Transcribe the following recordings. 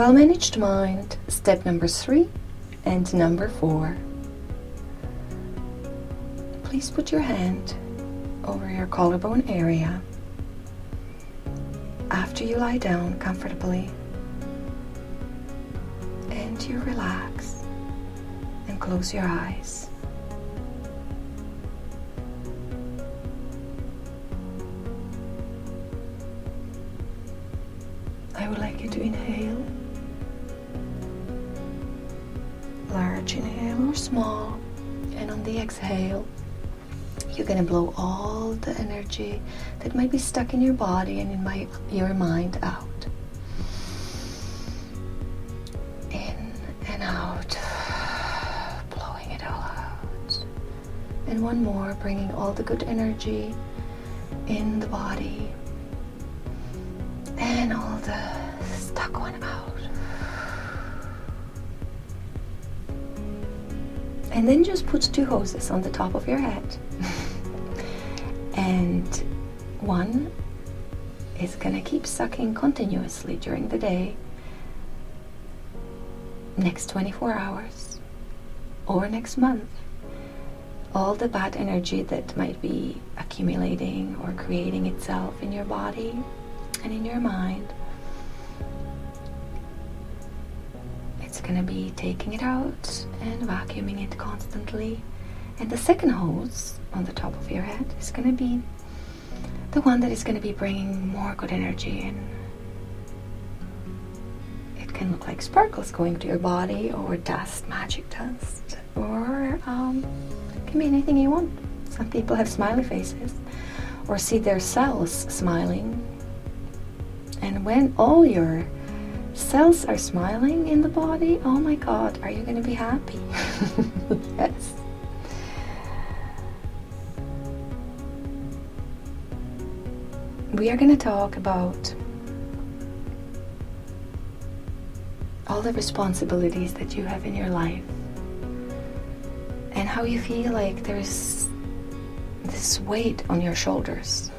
Well-managed mind, step number 3 and number 4. Please put your hand over your collarbone area after you lie down comfortably, and you relax and close your eyes. I would like you to inhale, large inhale or small, and on the exhale you're going to blow all the energy that might be stuck in your body and in your mind out. In and out, blowing it all out. And one more, bringing all the good energy in the body and all the stuck one out. And then just put 2 hoses on the top of your head. And one is going to keep sucking continuously during the day, next 24 hours, or next month, all the bad energy that might be accumulating or creating itself in your body and in your mind. It's going to be taking it out and vacuuming it constantly. And the second hose on the top of your head is going to be the one that is going to be bringing more good energy in. It can look like sparkles going to your body, or dust, magic dust, or it can be anything you want. Some people have smiley faces or see their cells smiling. And when all your cells are smiling in the body, oh my God, are you going to be happy? Yes. We are going to talk about all the responsibilities that you have in your life and how you feel like there's this weight on your shoulders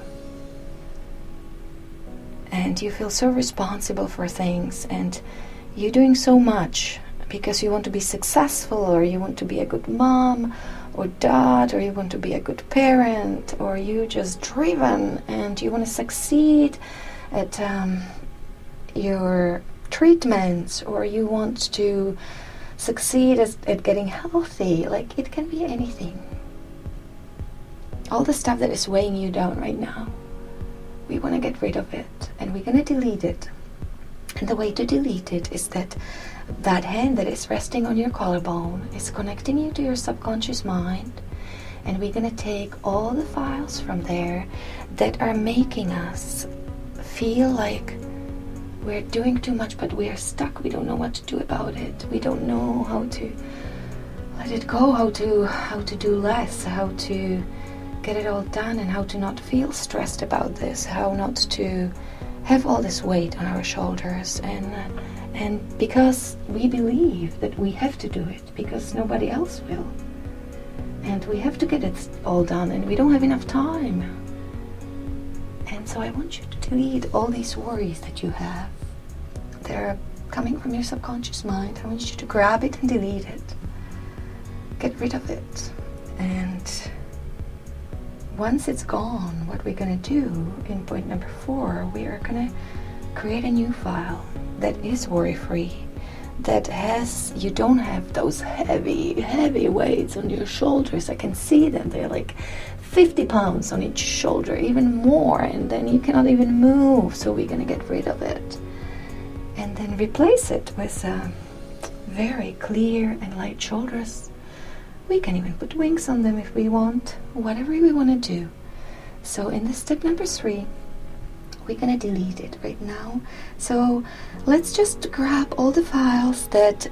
and you feel so responsible for things, and you're doing so much because you want to be successful, or you want to be a good mom or dad, or you want to be a good parent, or you just driven and you want to succeed at your treatments, or you want to succeed at getting healthy. Like, it can be anything. All the stuff that is weighing you down right now, we want to get rid of it, and we're going to delete it. And the way to delete it is that hand that is resting on your collarbone is connecting you to your subconscious mind, and we're going to take all the files from there that are making us feel like we're doing too much, but we are stuck. We don't know what to do about it. We don't know how to let it go, how to do less, how to get it all done, and how to not feel stressed about this, how not to have all this weight on our shoulders. And because we believe that we have to do it because nobody else will, and we have to get it all done, and we don't have enough time. And so I want you to delete all these worries that you have. They're coming from your subconscious mind. I want you to grab it and delete it. Get rid of it. And once it's gone, what we're going to do in point number 4, we are going to create a new file that is worry-free, that you don't have those heavy weights on your shoulders. I can see them. They're like 50 pounds on each shoulder, even more, and then you cannot even move. So we're going to get rid of it and then replace it with very clear and light shoulders. We can even put wings on them if we want, whatever we want to do. So in this step number 3, we're going to delete it right now. So let's just grab all the files that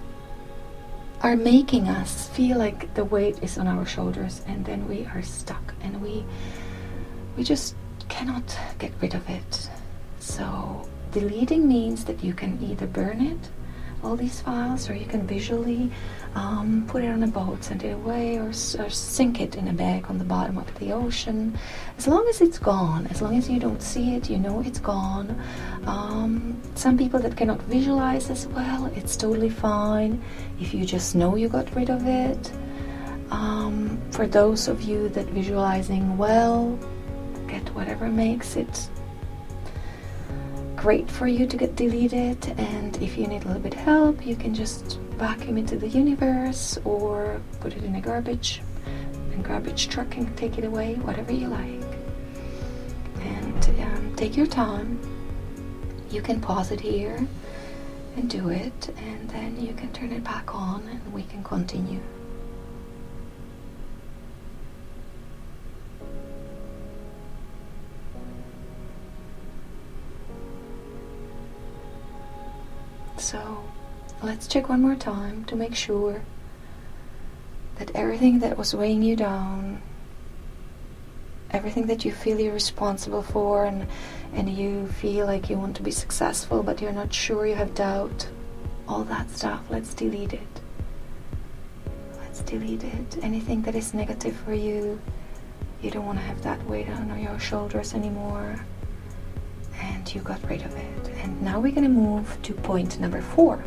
are making us feel like the weight is on our shoulders, and then we are stuck, and we just cannot get rid of it. So deleting means that you can either burn it, all these files, or you can visually put it on a boat, send it away, or sink it in a bag on the bottom of the ocean. As long as it's gone, as long as you don't see it, you know it's gone. Some people that cannot visualize as well, it's totally fine if you just know you got rid of it. For those of you that visualizing well, get whatever makes it great for you to get deleted, and if you need a little bit of help, you can just vacuum it to the universe or put it in a garbage truck and take it away, whatever you like. And take your time. You can pause it here and do it, and then you can turn it back on and we can continue. So let's check one more time to make sure that everything that was weighing you down, everything that you feel you're responsible for, and you feel like you want to be successful but you're not sure, you have doubt, all that stuff, let's delete it. Let's delete it. Anything that is negative for you, you don't want to have that weight on your shoulders anymore, and you got rid of it. And now we're going to move to point number 4.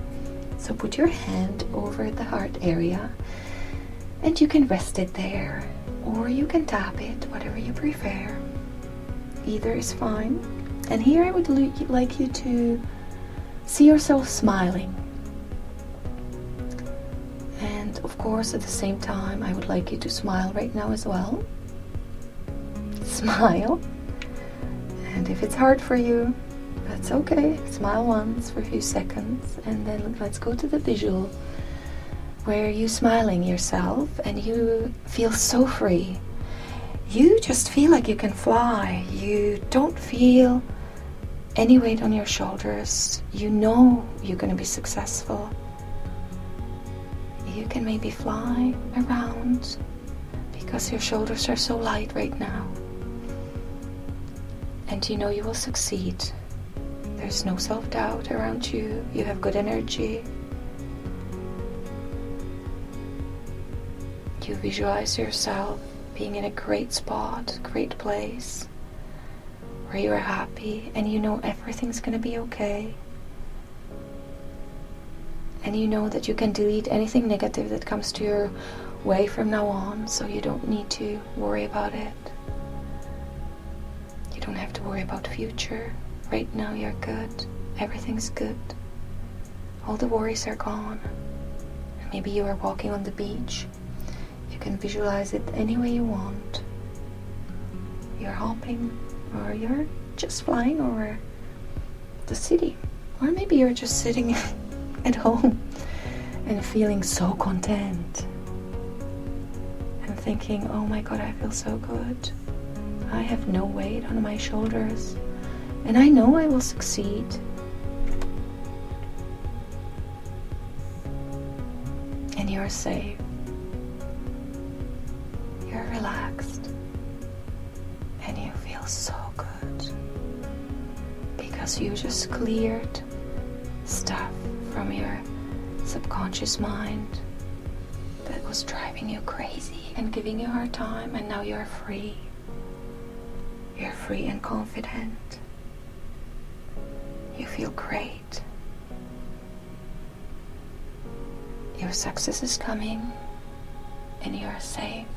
So put your hand over the heart area and you can rest it there, or you can tap it, whatever you prefer. Either is fine. And here I would like you to see yourself smiling. And of course at the same time I would like you to smile right now as well. Smile. And if it's hard for you, that's okay. Smile once for a few seconds, and then let's go to the visual where you're smiling yourself and you feel so free. You just feel like you can fly. You don't feel any weight on your shoulders. You know you're going to be successful. You can maybe fly around because your shoulders are so light right now. And you know you will succeed. There's no self-doubt around you. You have good energy. You visualize yourself being in a great spot, great place, where you are happy, and you know everything's going to be okay. And you know that you can delete anything negative that comes to your way from now on, so you don't need to worry about it. You don't have to worry about future. Right now you're good. Everything's good. All the worries are gone. And maybe you are walking on the beach. You can visualize it any way you want. You're hopping, or you're just flying over the city. Or maybe you're just sitting at home and feeling so content. And thinking, oh my God, I feel so good. I have no weight on my shoulders. And I know I will succeed. And you're safe. You're relaxed. And you feel so good. Because you just cleared stuff from your subconscious mind that was driving you crazy and giving you a hard time. And now you're free. You're free and confident. You feel great. Your success is coming, and you are safe.